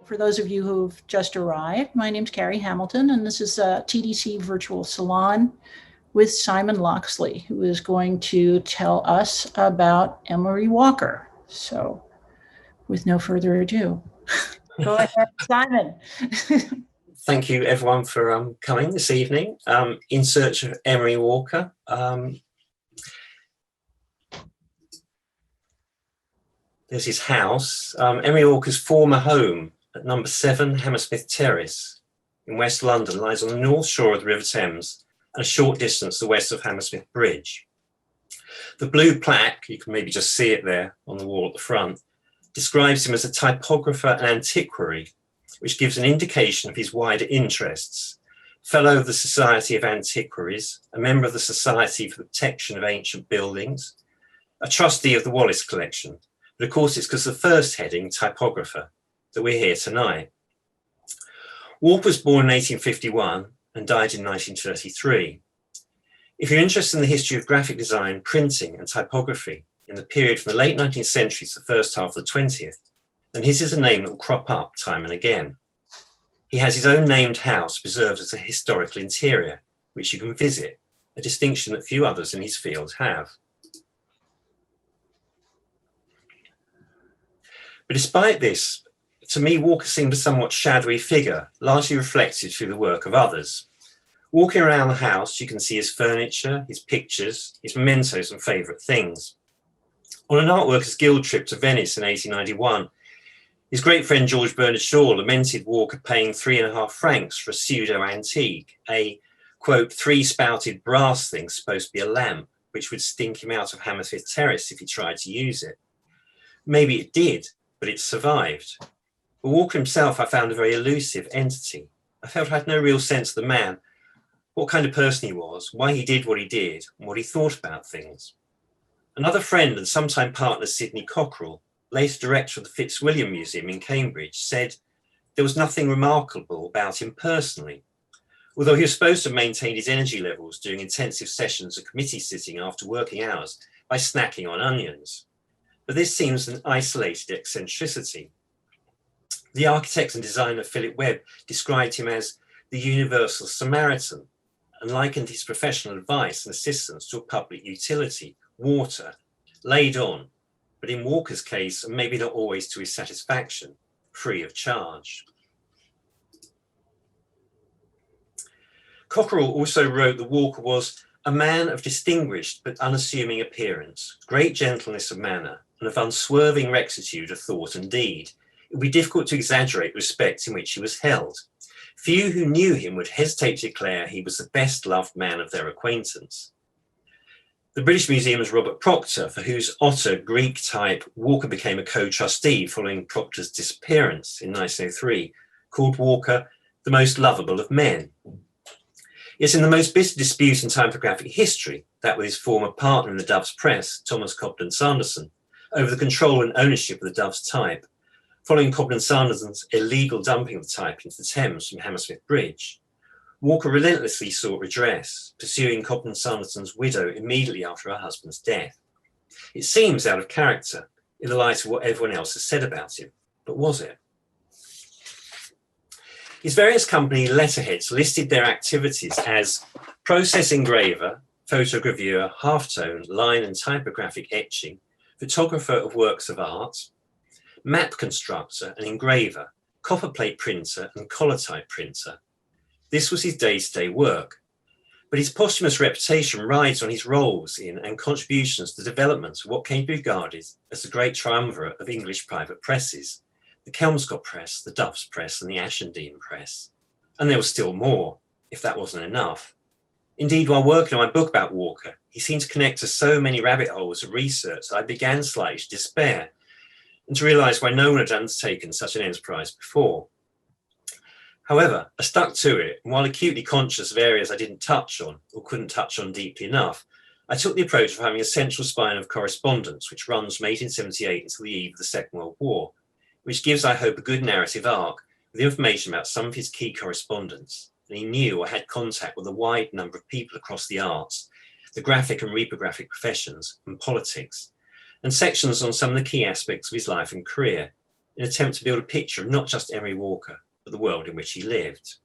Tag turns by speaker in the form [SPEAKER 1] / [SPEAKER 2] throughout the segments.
[SPEAKER 1] For those of you who've just arrived, my name's Carrie Hamilton, and this is a TDC Virtual Salon with Simon Loxley, who is going to tell us about Emery Walker. So with no further ado, go ahead, Simon.
[SPEAKER 2] Thank you, everyone, for coming this evening. In search of Emery Walker. There's his house. Emery Walker's former home at number 7 Hammersmith Terrace in West London lies on the north shore of the River Thames and a short distance to the west of Hammersmith Bridge. The blue plaque, you can maybe just see it there on the wall at the front, describes him as a typographer and antiquary, which gives an indication of his wider interests. Fellow of the Society of Antiquaries, a member of the Society for the Protection of Ancient Buildings, a trustee of the Wallace Collection. But of course, it's because of the first heading, typographer, that we're here tonight. Warde was born in 1851 and died in 1933. If you're interested in the history of graphic design, printing and typography in the period from the late 19th century to the first half of the 20th, then his is a name that will crop up time and again. He has his own named house preserved as a historical interior, which you can visit, a distinction that few others in his field have. But despite this, to me, Walker seemed a somewhat shadowy figure, largely reflected through the work of others. Walking around the house, you can see his furniture, his pictures, his mementos and favourite things. On an art workers' guild trip to Venice in 1891, his great friend George Bernard Shaw lamented Walker paying 3.5 francs for a pseudo-antique, a, quote, 3-spouted brass thing supposed to be a lamp, which would stink him out of Hammersmith Terrace if he tried to use it. Maybe it did, but it survived. But Walker himself I found a very elusive entity. I felt I had no real sense of the man, what kind of person he was, why he did what he did, and what he thought about things. Another friend and sometime partner, Sidney Cockerell, later director of the Fitzwilliam Museum in Cambridge, said there was nothing remarkable about him personally, although he was supposed to have maintained his energy levels during intensive sessions of committee sitting after working hours by snacking on onions. But this seems an isolated eccentricity. The architect and designer Philip Webb described him as the universal Samaritan and likened his professional advice and assistance to a public utility, water, laid on, but in Walker's case, and maybe not always to his satisfaction, free of charge. Cockerell also wrote that Walker was a man of distinguished but unassuming appearance, great gentleness of manner, and of unswerving rectitude of thought and deed. It would be difficult to exaggerate the respect in which he was held. Few who knew him would hesitate to declare he was the best-loved man of their acquaintance. The British Museum's Robert Proctor, for whose otter Greek type Walker became a co-trustee following Proctor's disappearance in 1903, called Walker the most lovable of men. Yet in the most bitter dispute in typographic history, that with his former partner in the Dove's press, Thomas Cobden Sanderson, over the control and ownership of the Dove's type, following Cobden Sanderson's illegal dumping of the type into the Thames from Hammersmith Bridge, Walker relentlessly sought redress, pursuing Cobden Sanderson's widow immediately after her husband's death. It seems out of character in the light of what everyone else has said about him, but was it? His various company letterheads listed their activities as process engraver, photogravure, halftone, line and typographic etching, photographer of works of art, map constructor and engraver, copperplate printer and collotype printer. This was his day-to-day work, but his posthumous reputation rides on his roles in and contributions to the development of what came to be regarded as the great triumvirate of English private presses, the Kelmscott Press, the Dove's Press and the Ashendene Press. And there was still more, if that wasn't enough. Indeed, while working on my book about Walker, he seemed to connect to so many rabbit holes of research that I began slightly to despair and to realise why no one had undertaken such an enterprise before. However, I stuck to it, and while acutely conscious of areas I didn't touch on or couldn't touch on deeply enough, I took the approach of having a central spine of correspondence which runs from 1878 until the eve of the Second World War, which gives, I hope, a good narrative arc with information about some of his key correspondence. And he knew or had contact with a wide number of people across the arts, the graphic and reprographic professions, and politics, and sections on some of the key aspects of his life and career, in an attempt to build a picture of not just Emery Walker, but the world in which he lived.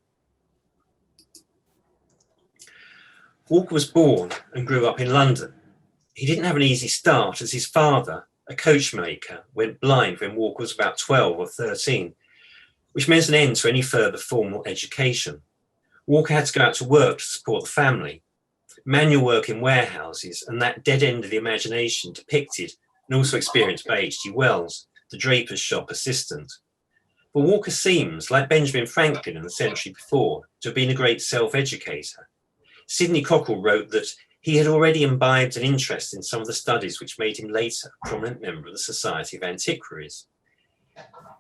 [SPEAKER 2] Walker was born and grew up in London. He didn't have an easy start, as his father, a coachmaker, went blind when Walker was about 12 or 13, which meant an end to any further formal education. Walker had to go out to work to support the family. Manual work in warehouses and that dead end of the imagination depicted and also experienced by H.G. Wells, the draper's shop assistant. But Walker seems, like Benjamin Franklin in the century before, to have been a great self-educator. Sidney Cockrell wrote that he had already imbibed an interest in some of the studies which made him later a prominent member of the Society of Antiquaries.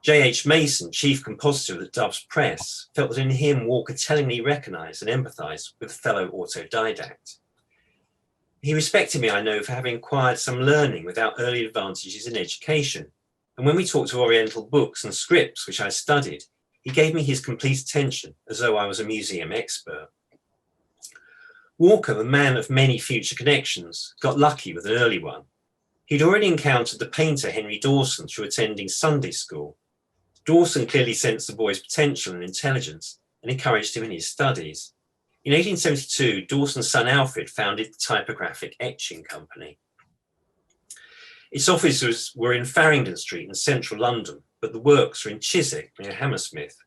[SPEAKER 2] J.H. Mason, chief compositor of the Doves Press, felt that in him Walker tellingly recognised and empathised with a fellow autodidact. He respected me, I know, for having acquired some learning without early advantages in education, and when we talked of Oriental books and scripts which I studied, he gave me his complete attention as though I was a museum expert. Walker, the man of many future connections, got lucky with an early one. He'd already encountered the painter Henry Dawson through attending Sunday school. Dawson clearly sensed the boy's potential and intelligence and encouraged him in his studies. In 1872, Dawson's son Alfred founded the Typographic Etching Company. Its offices were in Farringdon Street in central London, but the works were in Chiswick near Hammersmith.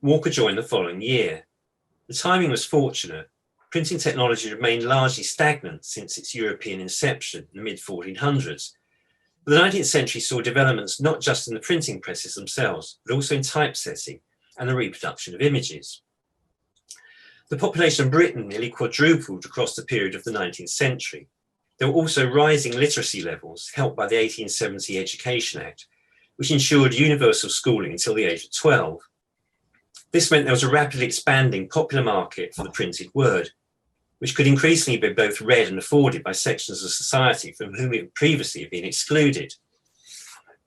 [SPEAKER 2] Walker joined the following year. The timing was fortunate. Printing technology remained largely stagnant since its European inception in the mid-1400s. But the 19th century saw developments not just in the printing presses themselves, but also in typesetting and the reproduction of images. The population of Britain nearly quadrupled across the period of the 19th century. There were also rising literacy levels, helped by the 1870 Education Act, which ensured universal schooling until the age of 12. This meant there was a rapidly expanding popular market for the printed word, which could increasingly be both read and afforded by sections of society from whom it would previously have been excluded.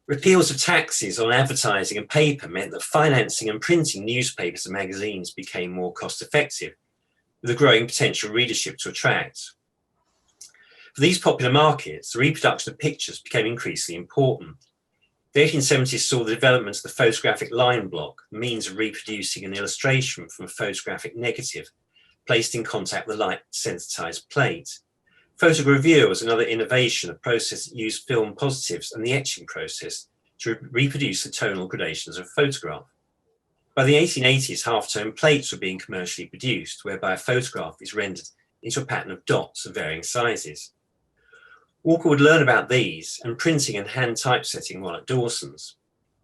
[SPEAKER 2] Repeals of taxes on advertising and paper meant that financing and printing newspapers and magazines became more cost-effective, with a growing potential readership to attract. For these popular markets, the reproduction of pictures became increasingly important. The 1870s saw the development of the photographic line block, the means of reproducing an illustration from a photographic negative, placed in contact with a light-sensitized plate. Photogravure was another innovation, a process that used film positives and the etching process to reproduce the tonal gradations of a photograph. By the 1880s, half-tone plates were being commercially produced, whereby a photograph is rendered into a pattern of dots of varying sizes. Walker would learn about these and printing and hand typesetting while at Dawson's.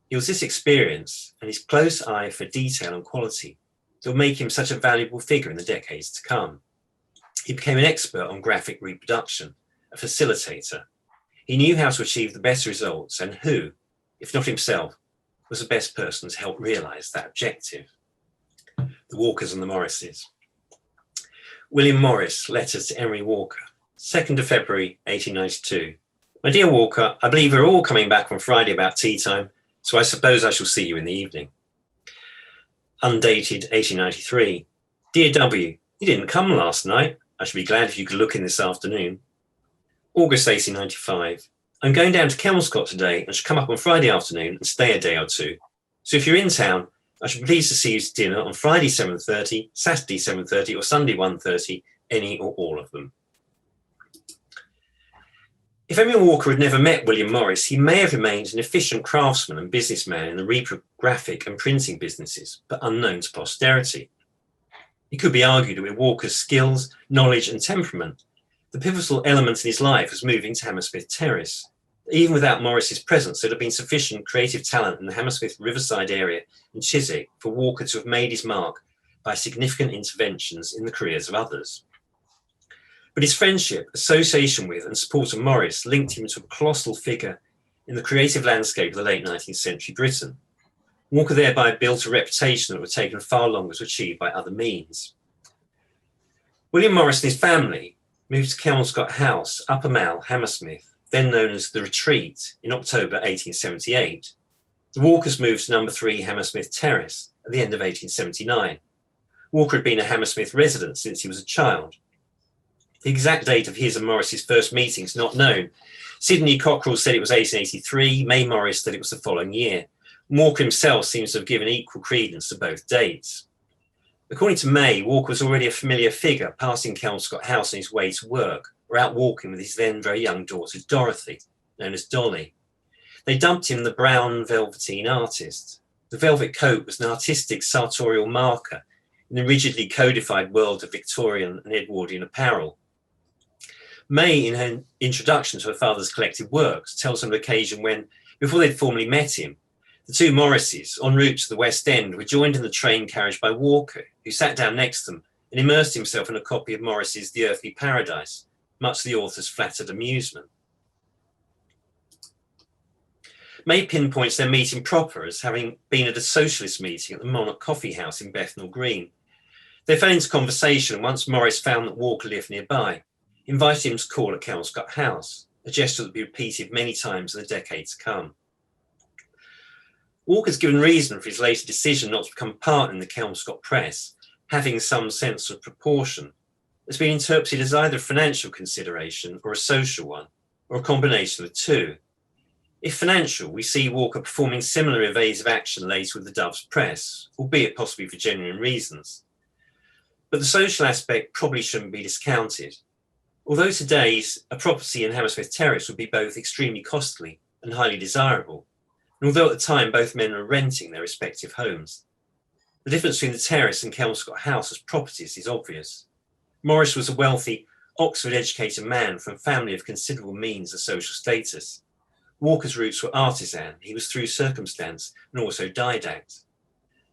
[SPEAKER 2] It was this experience and his close eye for detail and quality that will make him such a valuable figure in the decades to come. He became an expert on graphic reproduction, a facilitator. He knew how to achieve the best results and who, if not himself, was the best person to help realise that objective. The Walkers and the Morrises. William Morris, letters to Emery Walker, 2nd of February, 1892. My dear Walker, I believe we're all coming back on Friday about tea time, so I suppose I shall see you in the evening. Undated 1893. Dear W, you didn't come last night. I should be glad if you could look in this afternoon. August 1895. I'm going down to Kelmscott today and shall come up on Friday afternoon and stay a day or two. So if you're in town, I should be pleased to see you to dinner on Friday 7:30, Saturday 7:30 or Sunday 1:30, any or all of them. If Emery Walker had never met William Morris, he may have remained an efficient craftsman and businessman in the reprographic and printing businesses, but unknown to posterity. It could be argued that with Walker's skills, knowledge and temperament, the pivotal element in his life was moving to Hammersmith Terrace. Even without Morris's presence, there'd have been sufficient creative talent in the Hammersmith Riverside area and Chiswick for Walker to have made his mark by significant interventions in the careers of others. But his friendship, association with and support of Morris linked him to a colossal figure in the creative landscape of the late 19th century Britain. Walker thereby built a reputation that would have taken far longer to achieve by other means. William Morris and his family moved to Kelmscott House, Upper Mall, Hammersmith, then known as The Retreat, in October 1878. The Walkers moved to number 3 Hammersmith Terrace at the end of 1879. Walker had been a Hammersmith resident since he was a child. The exact date of his and Morris's first meeting is not known. Sidney Cockrell said it was 1883, May Morris said it was the following year. Walker himself seems to have given equal credence to both dates. According to May, Walker was already a familiar figure, passing Kelmscott House on his way to work, or out walking with his then very young daughter Dorothy, known as Dolly. They dubbed him the Brown Velveteen Artist. The velvet coat was an artistic sartorial marker in the rigidly codified world of Victorian and Edwardian apparel. May, in her introduction to her father's collected works, tells of an occasion when, before they'd formally met him, the two Morrises, en route to the West End, were joined in the train carriage by Walker, who sat down next to them and immersed himself in a copy of Morris's The Earthly Paradise, much to the author's flattered amusement. May pinpoints their meeting proper as having been at a socialist meeting at the Monarch Coffee House in Bethnal Green. They fell into conversation once Morris found that Walker lived nearby, invited him to call at Kelmscott House, a gesture that would be repeated many times in the decade to come. Walker's given reason for his later decision not to become part in the Kelmscott press, having some sense of proportion. It's been interpreted as either a financial consideration or a social one, or a combination of the two. If financial, we see Walker performing similar evasive action later with the Doves press, albeit possibly for genuine reasons. But the social aspect probably shouldn't be discounted. Although today a property in Hammersmith Terrace would be both extremely costly and highly desirable, and although at the time both men were renting their respective homes, the difference between the Terrace and Kelmscott House as properties is obvious. Morris was a wealthy, Oxford-educated man from a family of considerable means and social status. Walker's roots were artisan, he was through circumstance and also didact.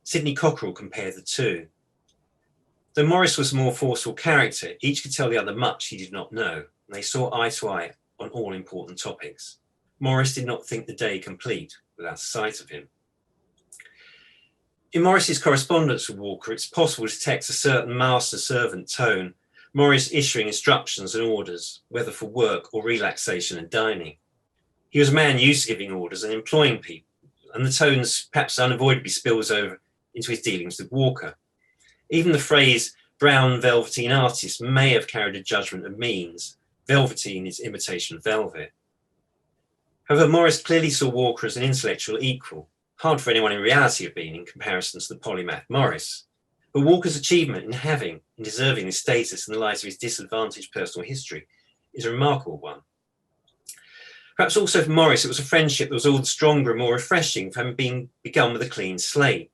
[SPEAKER 2] Sidney Cockerell compared the two. Though Morris was a more forceful character, each could tell the other much he did not know, and they saw eye to eye on all important topics. Morris did not think the day complete without a sight of him. In Morris's correspondence with Walker, it's possible to detect a certain master-servant tone, Morris issuing instructions and orders, whether for work or relaxation and dining. He was a man used to giving orders and employing people, and the tones perhaps unavoidably spills over into his dealings with Walker. Even the phrase brown velveteen artist may have carried a judgment of means. Velveteen is imitation of velvet. However, Morris clearly saw Walker as an intellectual equal, hard for anyone in reality to have been in comparison to the polymath Morris. But Walker's achievement in having and deserving this status in the light of his disadvantaged personal history is a remarkable one. Perhaps also for Morris, it was a friendship that was all the stronger and more refreshing for having been begun with a clean slate.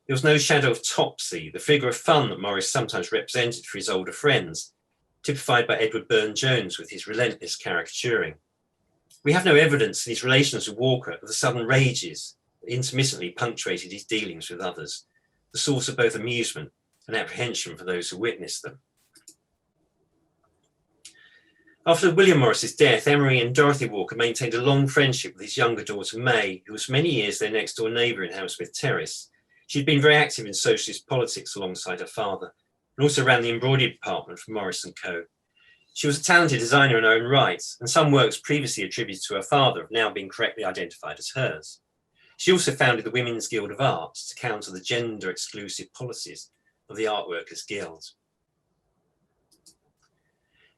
[SPEAKER 2] There was no shadow of Topsy, the figure of fun that Morris sometimes represented for his older friends, typified by Edward Burne-Jones with his relentless caricaturing. We have no evidence in his relations with Walker of the sudden rages that intermittently punctuated his dealings with others, the source of both amusement and apprehension for those who witnessed them. After William Morris's death, Emery and Dorothy Walker maintained a long friendship with his younger daughter May, who was for many years their next door neighbour in Hammersmith Terrace. She'd been very active in socialist politics alongside her father, and also ran the embroidery department for Morris & Co. She was a talented designer in her own right, and some works previously attributed to her father have now been correctly identified as hers. She also founded the Women's Guild of Arts to counter the gender-exclusive policies of the Art Workers Guild.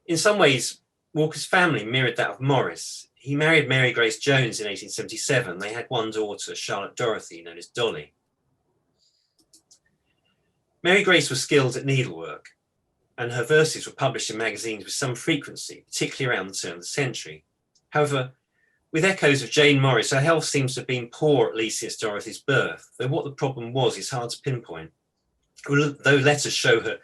[SPEAKER 2] In some ways, Walker's family mirrored that of Morris. He married Mary Grace Jones in 1877. They had one daughter, Charlotte Dorothy, known as Dolly. Mary Grace was skilled at needlework, and her verses were published in magazines with some frequency, particularly around the turn of the century. However, with echoes of Jane Morris, her health seems to have been poor at least since Dorothy's birth, though what the problem was is hard to pinpoint. Although letters show her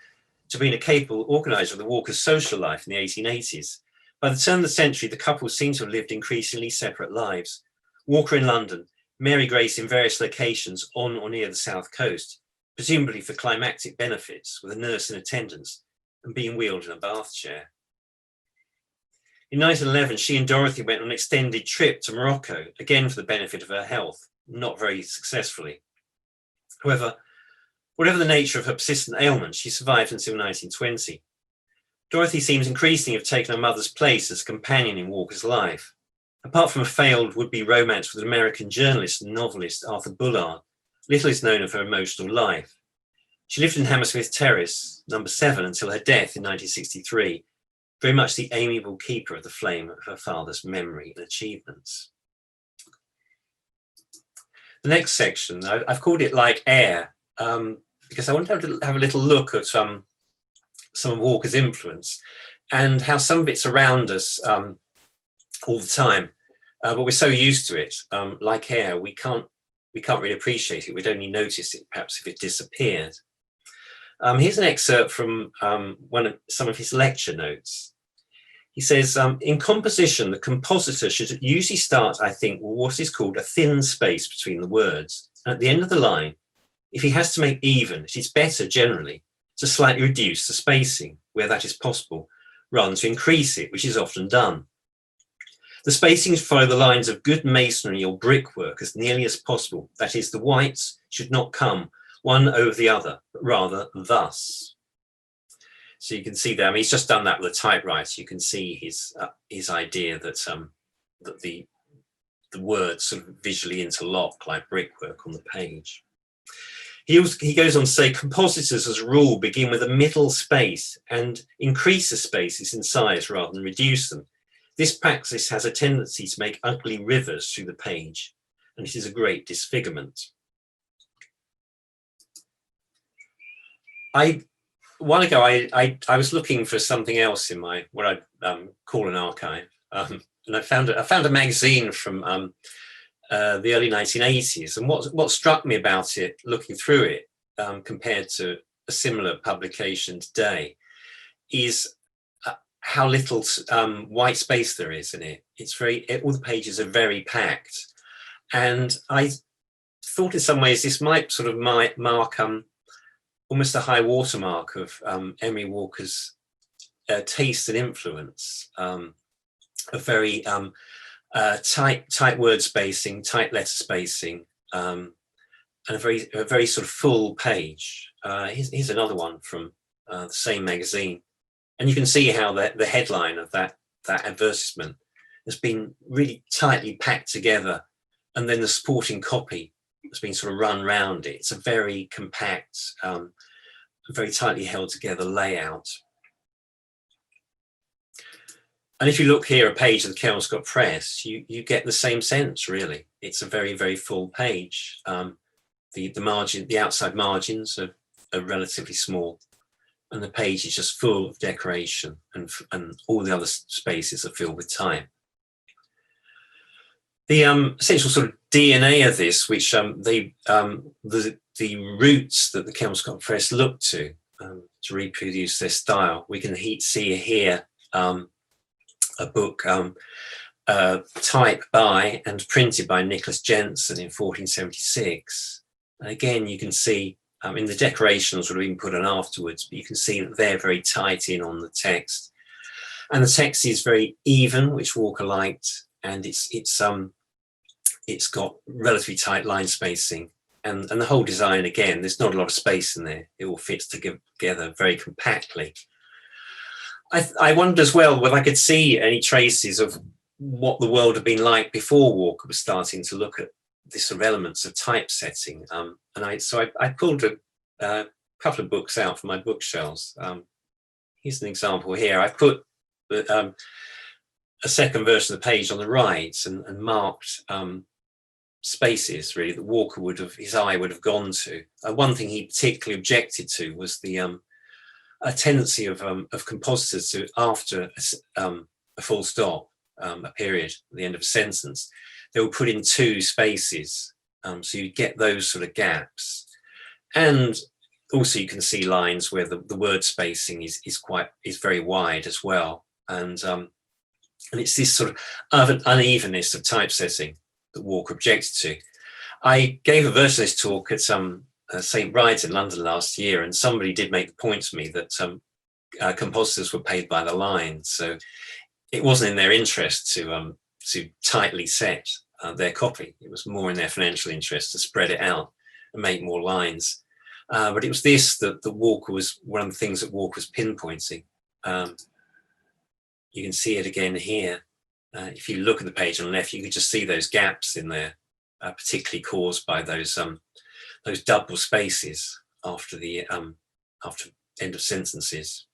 [SPEAKER 2] to have been a capable organiser of the Walkers' social life in the 1880s, by the turn of the century, the couple seem to have lived increasingly separate lives. Walker in London, Mary Grace in various locations on or near the south coast, presumably for climactic benefits, with a nurse in attendance and being wheeled in a bath chair. In 1911, she and Dorothy went on an extended trip to Morocco, again for the benefit of her health, not very successfully. However, whatever the nature of her persistent ailment, she survived until 1920. Dorothy seems increasingly to have taken her mother's place as a companion in Walker's life. Apart from a failed would-be romance with an American journalist and novelist, Arthur Bullard, little is known of her emotional life. She lived in Hammersmith Terrace, number 7, until her death in 1963, very much the amiable keeper of the flame of her father's memory and achievements. The the next section, I've called it Like Air, because I want to have a little look at some of Walker's influence and how some of it's around us all the time, but we're so used to it. Like air, we can't really appreciate it. We'd only notice it perhaps if it disappeared. Here's an excerpt from some of his lecture notes. He says, in composition, the compositor should usually start, I think, with what is called a thin space between the words. And at the end of the line, if he has to make even, it is better generally to slightly reduce the spacing where that is possible, rather than to increase it, which is often done. The spacings follow the lines of good masonry or brickwork as nearly as possible. That is, the whites should not come one over the other, but rather thus. So you can see there, I mean, he's just done that with a typewriter. You can see his idea that that the words sort of visually interlock like brickwork on the page. He goes on to say, compositors as a rule begin with a middle space and increase the spaces in size rather than reduce them. This practice has a tendency to make ugly rivers through the page, and it is a great disfigurement. A while ago, I was looking for something else in my what I call an archive, and I found a magazine from the early 1980s, and what struck me about it, looking through it, compared to a similar publication today, is how little white space there is in it. It's all the pages are very packed, and I thought in some ways this might sort of mark almost a high watermark of Emery Walker's taste and influence, a very tight word spacing, tight letter spacing, and a very sort of full page. Here's another one from the same magazine, and you can see how the headline of that advertisement has been really tightly packed together, and then the supporting copy has been sort of run round it. It's a very compact, very tightly held together layout. And if you look here, a page of the Kelmscott Press, you get the same sense, really. It's a very, very full page. The outside margins are relatively small, and the page is just full of decoration, and all the other spaces are filled with time. The essential sort of DNA of this, which the roots that the Kelmscott Press looked to reproduce their style, we can see here a book typed by and printed by Nicholas Jensen in 1476. And again, you can see in the decorations would have been put on afterwards, but you can see that they're very tight in on the text, and the text is very even, which Walker liked, and it's got relatively tight line spacing, and the whole design, again, there's not a lot of space in there. It all fits together very compactly. I wondered as well whether I could see any traces of what the world had been like before Walker was starting to look at the sort of elements of typesetting. And I pulled a couple of books out from my bookshelves. Here's an example here. I put a second version of the page on the right and marked spaces really that Walker his eye would have gone to. One thing he particularly objected to was the a tendency of compositors to, after a full stop, a period at the end of a sentence, they will put in two spaces, so you get those sort of gaps. And also you can see lines where the word spacing is very wide as well, and it's this sort of an unevenness of typesetting that Walker objected to. I gave a version of this talk at St. Bride's in London last year, and somebody did make the point to me that compositors were paid by the line, so it wasn't in their interest to tightly set their copy. It was more in their financial interest to spread it out and make more lines. But it was this that Walker was, one of the things that Walker was pinpointing. You can see it again here. If you look at the page on the left, you can just see those gaps in there, particularly caused by those double spaces after the after end of sentences.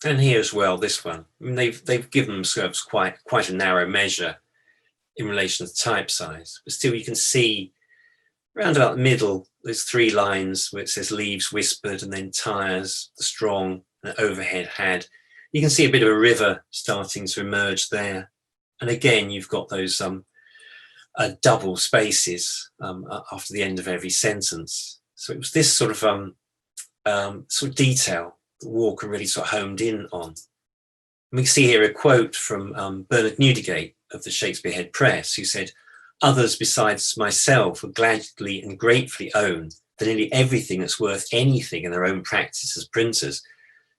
[SPEAKER 2] And here as well, this one. I mean, they've given themselves quite a narrow measure in relation to type size. But still, you can see around about the middle, there's 3 lines where it says leaves whispered, and then tires, the strong, and overhead had. You can see a bit of a river starting to emerge there. And again, you've got those double spaces after the end of every sentence. So it was this sort of detail that Walker really sort of homed in on. And we see here a quote from Bernard Newdigate of the Shakespeare Head Press, who said, "Others besides myself would gladly and gratefully own that nearly everything that's worth anything in their own practice as printers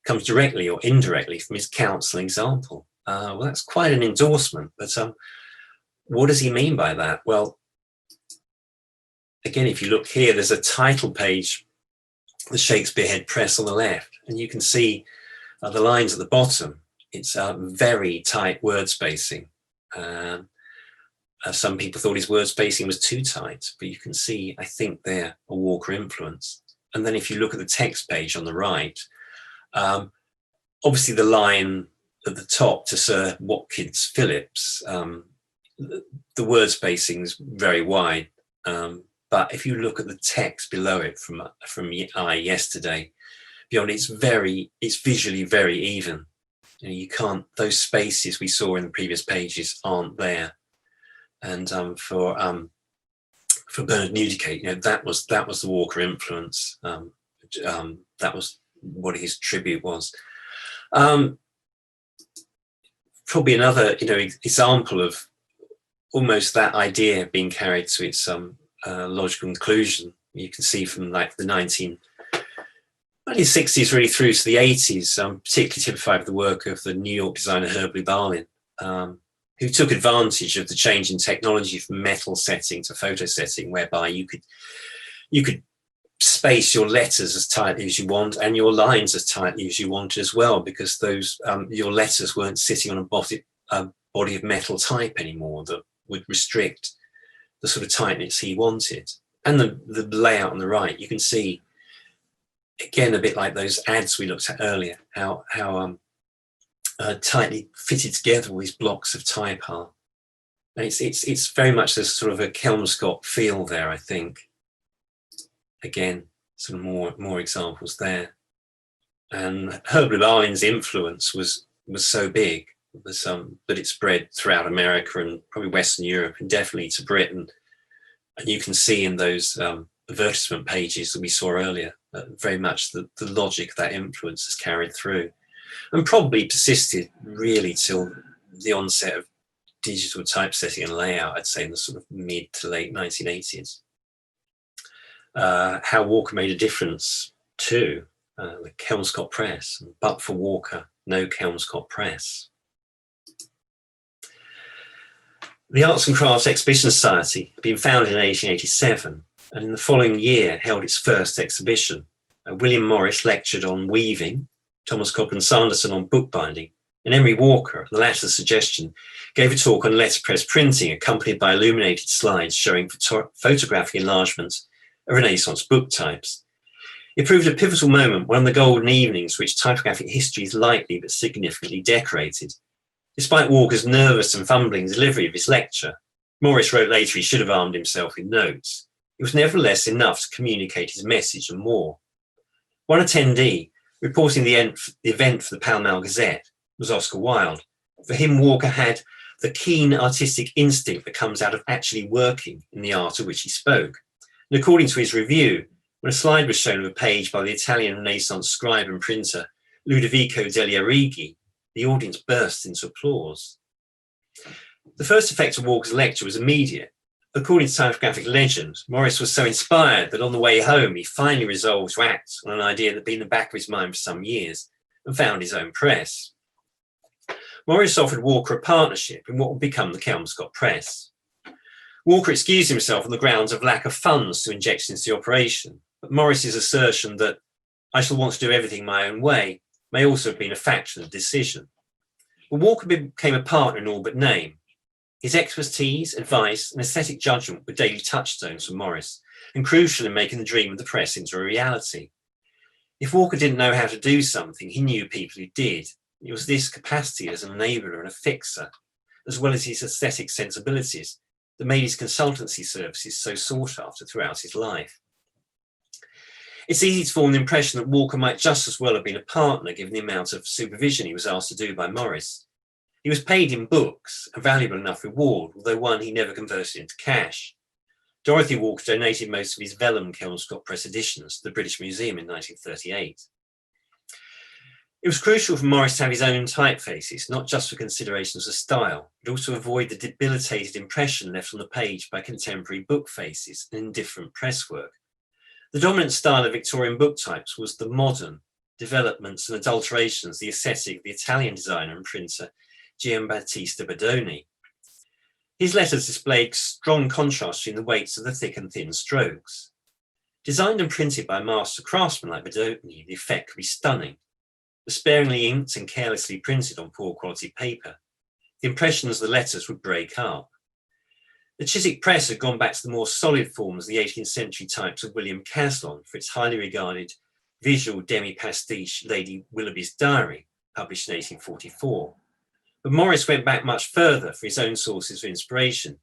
[SPEAKER 2] comes directly or indirectly from his counsel and example." Well, that's quite an endorsement, but what does he mean by that? Well, again, if you look here, there's a title page, the Shakespeare Head Press on the left, and you can see the lines at the bottom. It's very tight word spacing. Some people thought his word spacing was too tight, but you can see, I think, there a Walker influence. And then if you look at the text page on the right, obviously the line at the top to Sir Watkins Phillips, the word spacing is very wide. But if you look at the text below it from I yesterday, beyond, it's visually very even. You know, you can't, those spaces we saw in the previous pages aren't there. And for Bernard Newdigate, you know, that was the Walker influence. That was what his tribute was. Probably another, you know, example of almost that idea being carried to its logical conclusion. You can see from like the 1960s really through to the 80s, particularly typified with the work of the New York designer Herb Lubalin, who took advantage of the change in technology from metal setting to photo setting, whereby you could space your letters as tightly as you want and your lines as tightly as you want as well, because those your letters weren't sitting on a body of metal type anymore that would restrict the sort of tightness he wanted. And the layout on the right, you can see, again, a bit like those ads we looked at earlier, how tightly fitted together all these blocks of type are. And it's very much there's sort of a Kelmscott feel there, I think. Again, sort of more examples there. And Herb Lubalin's influence was so big that it spread throughout America and probably Western Europe and definitely to Britain. And you can see in those advertisement pages that we saw earlier, very much the logic of that influence is carried through, and probably persisted really till the onset of digital typesetting and layout, I'd say in the sort of mid to late 1980s. How Walker made a difference too, the Kelmscott Press, but for Walker, no Kelmscott Press. The Arts and Crafts Exhibition Society had been founded in 1887, and in the following year held its first exhibition. William Morris lectured on weaving, Thomas Cobden Sanderson on bookbinding, and Emery Walker, at the latter's suggestion, gave a talk on letterpress printing, accompanied by illuminated slides showing photographic enlargements of Renaissance book types. It proved a pivotal moment, one of the golden evenings which typographic history is lightly but significantly decorated. Despite Walker's nervous and fumbling delivery of his lecture, Morris wrote later he should have armed himself with notes. It was nevertheless enough to communicate his message and more. One attendee, reporting the event for the Pall Mall Gazette, was Oscar Wilde. For him, Walker had the keen artistic instinct that comes out of actually working in the art of which he spoke. And according to his review, when a slide was shown of a page by the Italian Renaissance scribe and printer Ludovico degli Arrighi, the audience burst into applause. The first effect of Walker's lecture was immediate. According to typographic legend, Morris was so inspired that on the way home he finally resolved to act on an idea that had been in the back of his mind for some years and found his own press. Morris offered Walker a partnership in what would become the Kelmscott Press. Walker excused himself on the grounds of lack of funds to inject into the operation, but Morris's assertion that "I shall want to do everything my own way" may also have been a factor in the decision. But Walker became a partner in all but name. His expertise, advice, and aesthetic judgment were daily touchstones for Morris, and crucial in making the dream of the press into a reality. If Walker didn't know how to do something, he knew people who did. It was this capacity as an enabler and a fixer as well as his aesthetic sensibilities, that made his consultancy services so sought after throughout his life. It's easy to form the impression that Walker might just as well have been a partner, given the amount of supervision he was asked to do by Morris. He was paid in books, a valuable enough reward, although one he never converted into cash. Dorothy Walker donated most of his vellum Kelmscott Press editions to the British Museum in 1938. It was crucial for Morris to have his own typefaces, not just for considerations of style, but also to avoid the debilitated impression left on the page by contemporary book faces and indifferent presswork. The dominant style of Victorian book types was the modern developments and adulterations, the aesthetic of the Italian designer and printer Giambattista Bodoni. His letters displayed strong contrast between the weights of the thick and thin strokes. Designed and printed by a master craftsman like Bodoni, the effect could be stunning. The sparingly inked and carelessly printed on poor quality paper, the impressions of the letters would break up. The Chiswick Press had gone back to the more solid forms of the 18th century types of William Caslon for its highly regarded visual demi-pastiche Lady Willoughby's Diary, published in 1844. But Morris went back much further for his own sources of inspiration,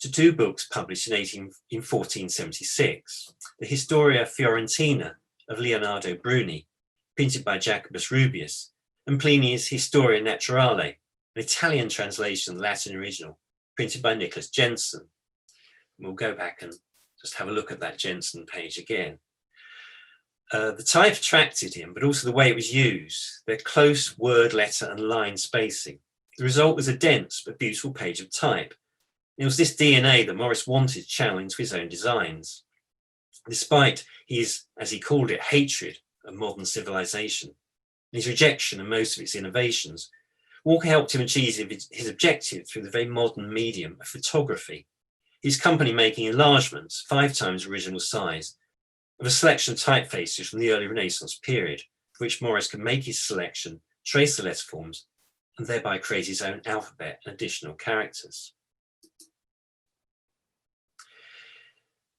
[SPEAKER 2] to two books published in 1476, the Historia Fiorentina of Leonardo Bruni, printed by Jacobus Rubius, and Plini's Historia Naturale, an Italian translation of the Latin original, printed by Nicholas Jensen. And we'll go back and just have a look at that Jensen page again. The type attracted him, but also the way it was used, their close word, letter, and line spacing. The result was a dense but beautiful page of type. It was this DNA that Morris wanted to channel into his own designs. Despite his, as he called it, hatred of modern civilization, and his rejection of most of its innovations, Walker helped him achieve his objective through the very modern medium of photography, his company making enlargements 5 times original size of a selection of typefaces from the early Renaissance period, for which Morris could make his selection, trace the letter forms, and thereby create his own alphabet and additional characters.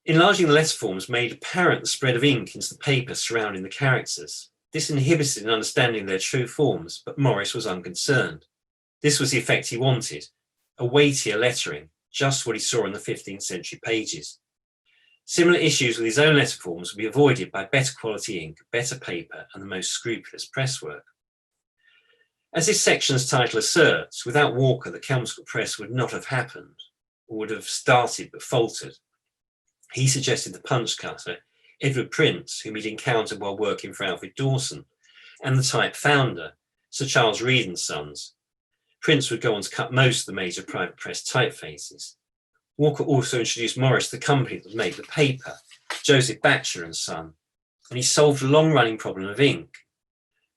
[SPEAKER 2] Enlarging the letter forms made apparent the spread of ink into the paper surrounding the characters. This inhibited an understanding of their true forms, but Morris was unconcerned. This was the effect he wanted, a weightier lettering, just what he saw in the 15th century pages. Similar issues with his own letter forms would be avoided by better quality ink, better paper, and the most scrupulous presswork. As this section's title asserts, without Walker, the Kelmscott Press would not have happened, or would have started but faltered. He suggested the punch cutter, Edward Prince, whom he'd encountered while working for Alfred Dawson, and the type founder, Sir Charles Reed and Sons. Prince would go on to cut most of the major private press typefaces. Walker also introduced Morris to the company that would make the paper, Joseph Batcher and Son, and he solved a long-running problem of ink.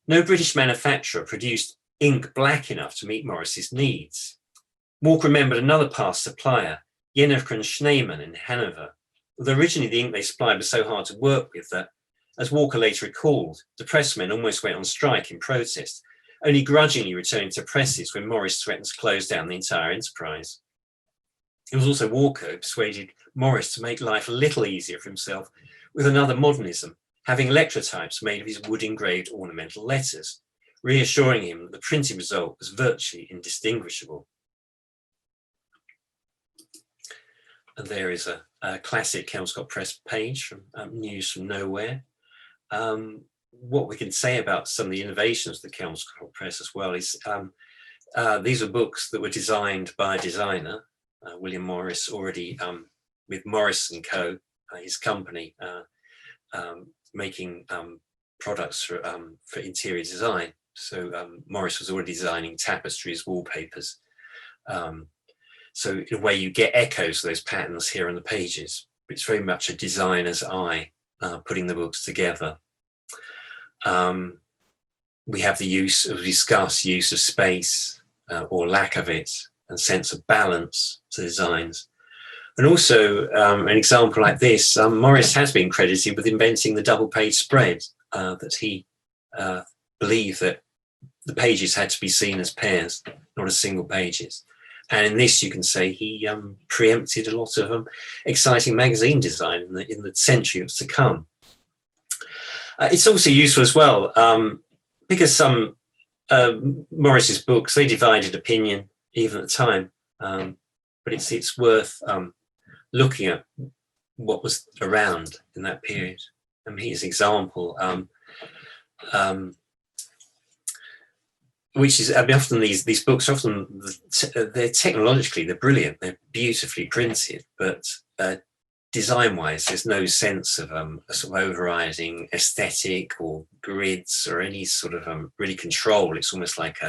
[SPEAKER 2] No British manufacturer produced ink black enough to meet Morris's needs. Walker remembered another past supplier, Jennefer and Schneemann in Hanover, although originally the ink they supplied was so hard to work with that, as Walker later recalled, the pressmen almost went on strike in protest, only grudgingly returning to presses when Morris threatened to close down the entire enterprise. It was also Walker who persuaded Morris to make life a little easier for himself with another modernism, having electrotypes made of his wood-engraved ornamental letters, reassuring him that the printed result was virtually indistinguishable. And there is a classic Kelmscott Press page from News from Nowhere. What we can say about some of the innovations of the Kelmscott Press as well is these are books that were designed by a designer, William Morris, already with Morris & Co., his company, making products for interior design. So Morris was already designing tapestries, wallpapers. So in a way you get echoes of those patterns here on the pages. It's very much a designer's eye putting the books together. We have the discussed use of space or lack of it, and sense of balance to designs. And also an example like this, Morris has been credited with inventing the double page spread, that he believed that the pages had to be seen as pairs, not as single pages. And in this, you can say he preempted a lot of exciting magazine design in the century to come. It's also useful as well because some Morris's books, they divided opinion. even at the time. But it's worth looking at what was around in that period. And here's an example, which is, I mean, often these books, often they're technologically, they're brilliant, they're beautifully printed, but design-wise, there's no sense of a sort of overriding aesthetic or grids or any sort of really control. It's almost like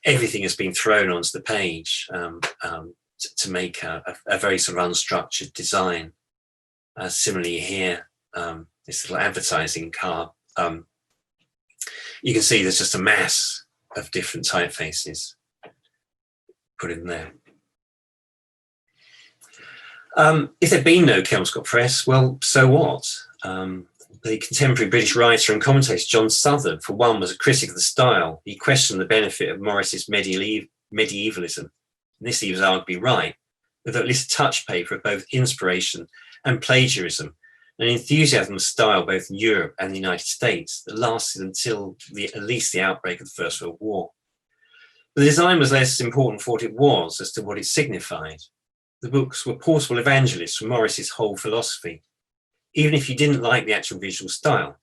[SPEAKER 2] everything has been thrown onto the page to make a very sort of unstructured design. Similarly here, this little advertising card, you can see there's just a mass of different typefaces put in there. If there'd been no Kelmscott Press, well, so what? The contemporary British writer and commentator John Southard, for one, was a critic of the style. He questioned the benefit of Morris's medievalism. And this he was arguably right, with at least a touch paper of both inspiration and plagiarism, an enthusiasm of style both in Europe and the United States that lasted until at least the outbreak of the First World War. But the design was less important for what it was as to what it signified. The books were portable evangelists for Morris's whole philosophy. Even if you didn't like the actual visual style,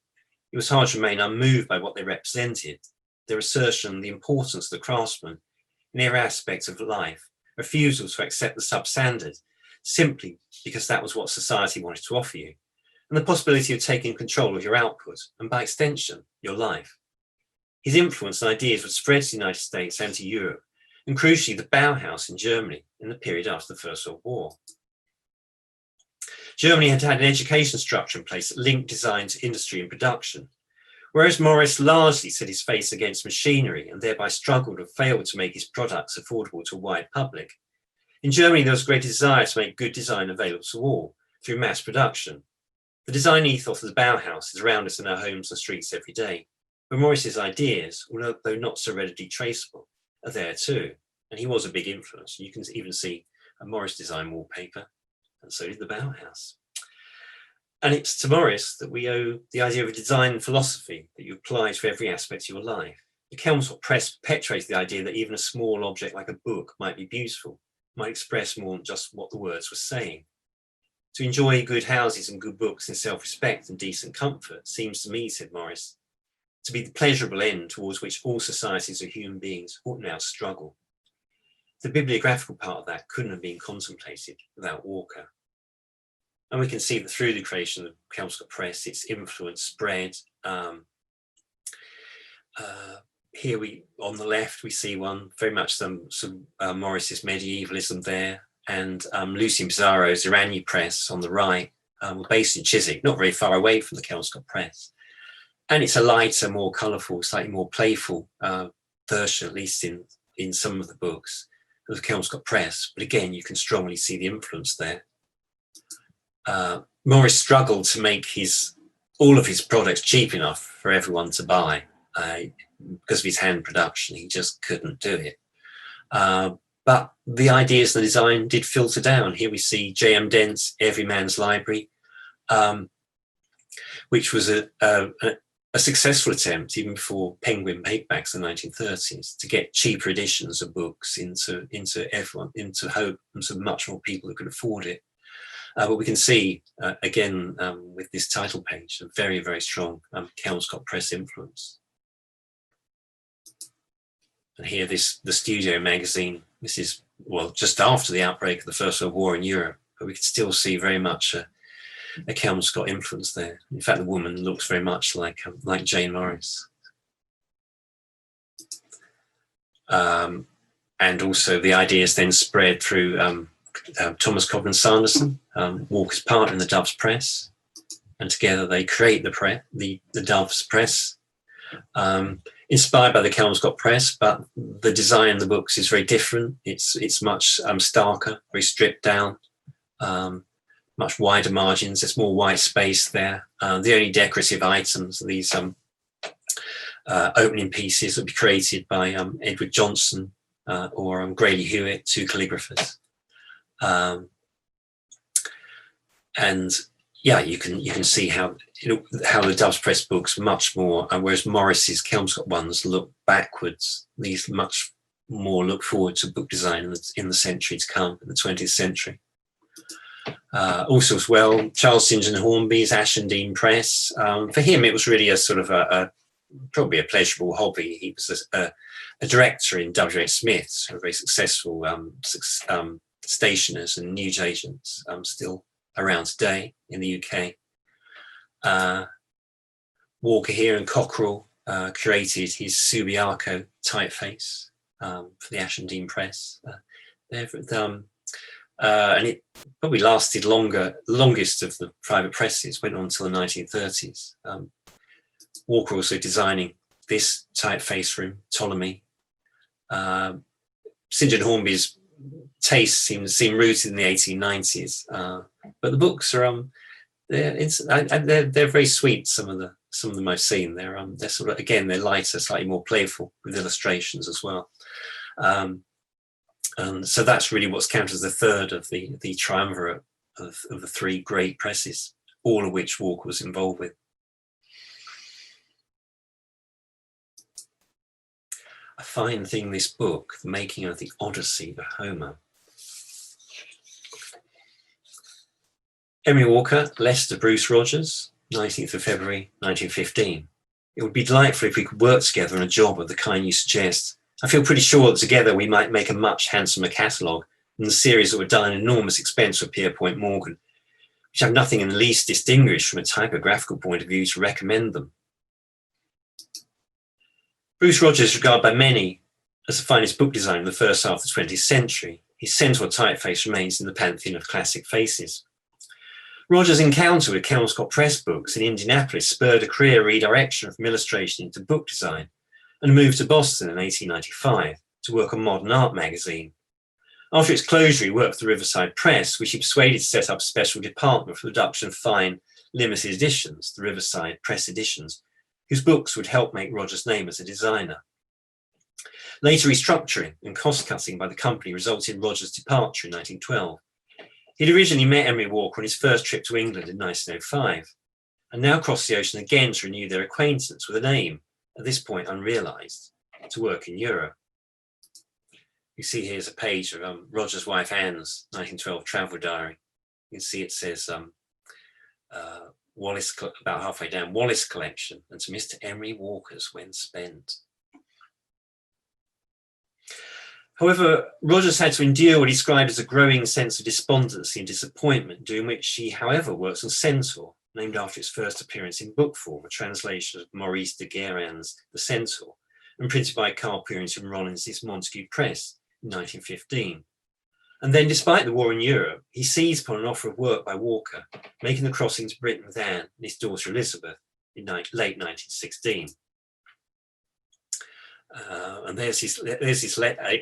[SPEAKER 2] it was hard to remain unmoved by what they represented, their assertion of the importance of the craftsman in every aspect of life, refusal to accept the substandard simply because that was what society wanted to offer you, and the possibility of taking control of your output and, by extension, your life. His influence and ideas would spread to the United States and to Europe, and crucially the Bauhaus in Germany in the period after the First World War. Germany had had an education structure in place that linked design to industry and production, whereas Morris largely set his face against machinery and thereby struggled and failed to make his products affordable to a wide public. In Germany, there was a great desire to make good design available to all through mass production. The design ethos of the Bauhaus is around us in our homes and streets every day, but Morris's ideas, although not so readily traceable, are there too. And he was a big influence. You can even see a Morris design wallpaper, and so did the Bauhaus. And it's to Morris that we owe the idea of a design philosophy that you apply to every aspect of your life. The Kelmscott Press perpetuates the idea that even a small object like a book might be beautiful, might express more than just what the words were saying. To enjoy good houses and good books in self-respect and decent comfort seems to me, said Morris, to be the pleasurable end towards which all societies of human beings ought now to struggle. The bibliographical part of that couldn't have been contemplated without Walker. And we can see that through the creation of Kelmscott Press, its influence spread. Here on the left, we see one, very much some Morris's medievalism there, and Lucien Pizarro's Irani Press on the right, were based in Chiswick, not very far away from the Kelmscott Press. And it's a lighter, more colourful, slightly more playful version, at least in some of the books of the Kelmscott Press. But again, you can strongly see the influence there. Morris struggled to make all of his products cheap enough for everyone to buy. Because of his hand production, he just couldn't do it. But the ideas and the design did filter down. Here we see J.M. Dent's Every Man's Library, which was a successful attempt, even before Penguin paperbacks in the 1930s, to get cheaper editions of books into everyone, into much more people who could afford it. But we can see, again, with this title page, a very, very strong Kelmscott Press influence. And here, the Studio magazine, this is, well, just after the outbreak of the First World War in Europe, but we can still see very much a Kelmscott influence there. In fact, the woman looks very much like Jane Morris. And also the ideas then spread through Thomas Cobden Sanderson, Walker's partner in the Doves Press, and together they create the Doves Press, inspired by the Kelmscott Press, but the design in the books is very different. It's much starker, very stripped down, much wider margins. There's more white space there. The only decorative items are these opening pieces that will be created by Edward Johnson or Grady Hewitt, two calligraphers. And yeah, you can see how the Doves Press books much more, whereas Morris's Kelmscott ones look backwards. These much more look forward to book design in the century to come, in the 20th century. Also as well, Charles St. John Hornby's Ashendene Press. For him, it was really a sort of probably a pleasurable hobby. He was a director in W.H. Smith's, a very successful stationers and newsagents, still around today in the UK. Walker here and Cockerell created his Subiaco typeface for the Ashendene Press. And it probably lasted longest of the private presses, went on until the 1930s. Walker also designing this typeface for him, Ptolemy. St. John Hornby's tastes seem rooted in the 1890s, but the books are they're very sweet. Some of the most seen, they're sort of, again, they're lighter, slightly more playful with illustrations as well. And so that's really what's counted as the third of the triumvirate of the three great presses, all of which Walker was involved with. A fine thing, this book, The Making of the Odyssey of Homer. Emery Walker, Leicester, Bruce Rogers, 19th of February, 1915. It would be delightful if we could work together on a job of the kind you suggest. I feel pretty sure that together we might make a much handsomer catalogue than the series that were done at enormous expense for Pierpont Morgan, which have nothing in the least distinguished from a typographical point of view to recommend them. Bruce Rogers is regarded by many as the finest book designer of the first half of the 20th century. His Centaur typeface remains in the pantheon of classic faces. Rogers' encounter with Kelmscott Press Books in Indianapolis spurred a career redirection from illustration into book design, and moved to Boston in 1895 to work on Modern Art magazine. After its closure, he worked for the Riverside Press, which he persuaded to set up a special department for the production of fine, limited editions, the Riverside Press editions, whose books would help make Rogers' name as a designer. Later restructuring and cost-cutting by the company resulted in Rogers' departure in 1912. He'd originally met Emery Walker on his first trip to England in 1905, and now crossed the ocean again to renew their acquaintance with an aim, at this point unrealised, to work in Europe. You see here's a page of Rogers' wife Anne's 1912 travel diary. You can see it says Wallace, about halfway down, Wallace collection, and to Mr. Emery Walker's when spent. However, Rogers had to endure what he described as a growing sense of despondency and disappointment, during which he, however, works on Centaur, named after its first appearance in book form, a translation of Maurice de Guérin's The Centaur, and printed by Carl Purington Rollins's Montague Press in 1915. And then, despite the war in Europe, he seized upon an offer of work by Walker, making the crossing to Britain with Anne and his daughter Elizabeth in late 1916. And there's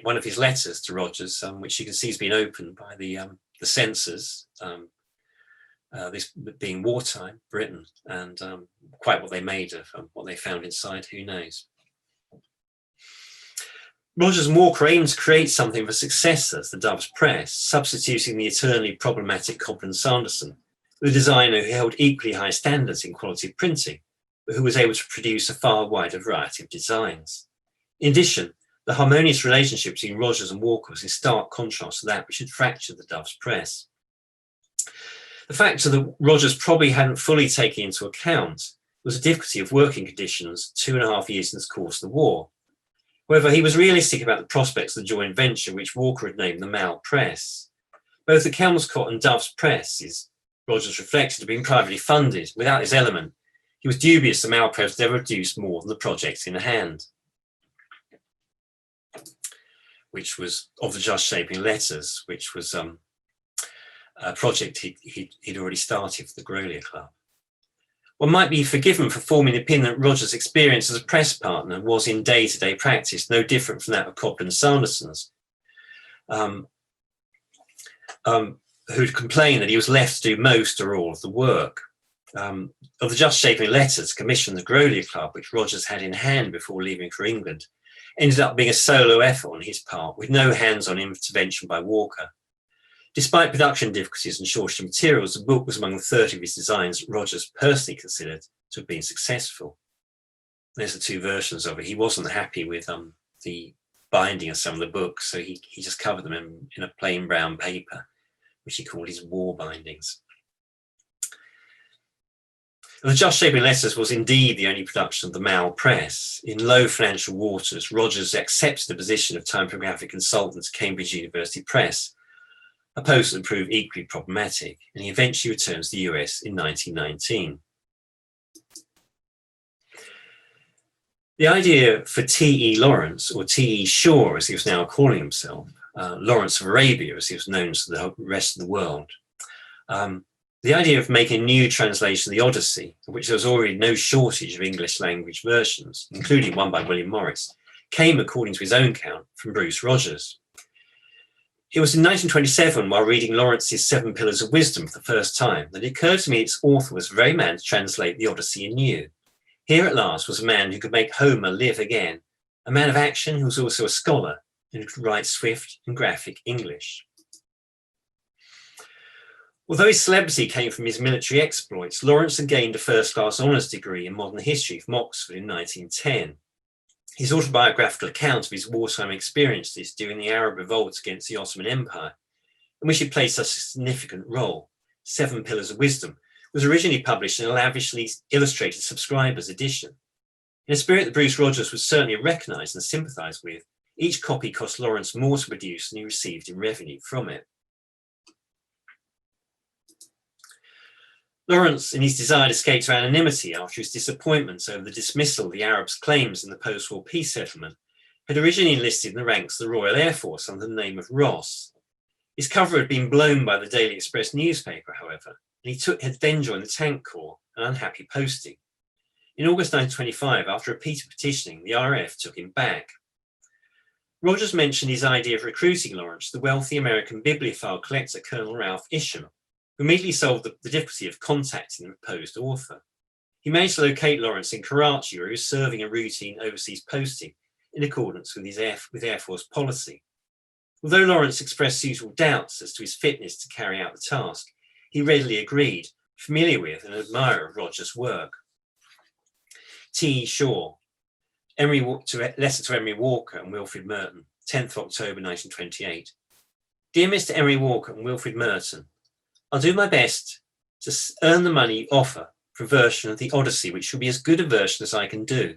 [SPEAKER 2] one of his letters to Rogers, which you can see has been opened by the censors, this being wartime Britain, and quite what they made of what they found inside, who knows. Rogers and Walker aimed to create something of a successor to the Dove's Press, substituting the eternally problematic Cobden Sanderson with a designer who held equally high standards in quality of printing, but who was able to produce a far wider variety of designs. In addition, the harmonious relationship between Rogers and Walker was in stark contrast to that which had fractured the Dove's Press. The factor that Rogers probably hadn't fully taken into account was the difficulty of working conditions 2.5 years in the course of the war. However, he was realistic about the prospects of the joint venture, which Walker had named the Mal Press. Both the Kelmscott and Dove's presses, Rogers reflected, had been privately funded. Without this element, he was dubious the Mal Press would ever produce more than the project in hand, which was of the Just Shaping Letters, which was a project he'd already started for the Grolier Club. One might be forgiven for forming the opinion that Rogers' experience as a press partner was in day-to-day practice no different from that of Cobden Sanderson's, who'd complained that he was left to do most or all of the work. Of the Just Shaping Letters commissioned the Grolier Club, which Rogers had in hand before leaving for England, ended up being a solo effort on his part, with no hands-on intervention by Walker. Despite production difficulties and shortage of materials, the book was among the 30 of his designs that Rogers personally considered to have been successful. There's the two versions of it. He wasn't happy with the binding of some of the books, so he just covered them in a plain brown paper, which he called his war bindings. The Just Shaping Letters was indeed the only production of the Mal press. In low financial waters, Rogers accepted the position of typographic consultant to Cambridge University Press, a post that proved equally problematic, and he eventually returned to the US in 1919. The idea for T.E. Lawrence, or T.E. Shaw, as he was now calling himself, Lawrence of Arabia, as he was known to the rest of the world, the idea of making a new translation of the Odyssey, of which there was already no shortage of English language versions, including one by William Morris, came, according to his own account, from Bruce Rogers. It was in 1927, while reading Lawrence's 7 Pillars of Wisdom for the first time, that it occurred to me its author was the very man to translate the Odyssey anew. Here at last was a man who could make Homer live again, a man of action who was also a scholar and who could write swift and graphic English. Although his celebrity came from his military exploits, Lawrence had gained a first-class honours degree in modern history from Oxford in 1910. His autobiographical account of his wartime experiences during the Arab revolt against the Ottoman Empire, in which he played such a significant role, 7 Pillars of Wisdom, was originally published in a lavishly illustrated subscriber's edition. In a spirit that Bruce Rogers would certainly recognise and sympathise with, each copy cost Lawrence more to produce than he received in revenue from it. Lawrence, in his desire to escape to anonymity after his disappointments over the dismissal of the Arabs' claims in the post-war peace settlement, had originally enlisted in the ranks of the Royal Air Force under the name of Ross. His cover had been blown by the Daily Express newspaper, however, and he had then joined the Tank Corps, an unhappy posting. In August 1925, after repeated petitioning, the RAF took him back. Rogers mentioned his idea of recruiting Lawrence to the wealthy American bibliophile collector Colonel Ralph Isham, who immediately solved the difficulty of contacting the proposed author. He managed to locate Lawrence in Karachi, where he was serving a routine overseas posting in accordance with Air Force policy. Although Lawrence expressed suitable doubts as to his fitness to carry out the task, he readily agreed, familiar with and admirer of Rogers' work. T. Shaw, letter to Emery Walker and Wilfred Merton, 10th October 1928. Dear Mr. Emery Walker and Wilfred Merton, I'll do my best to earn the money offer for a version of the Odyssey, which will be as good a version as I can do.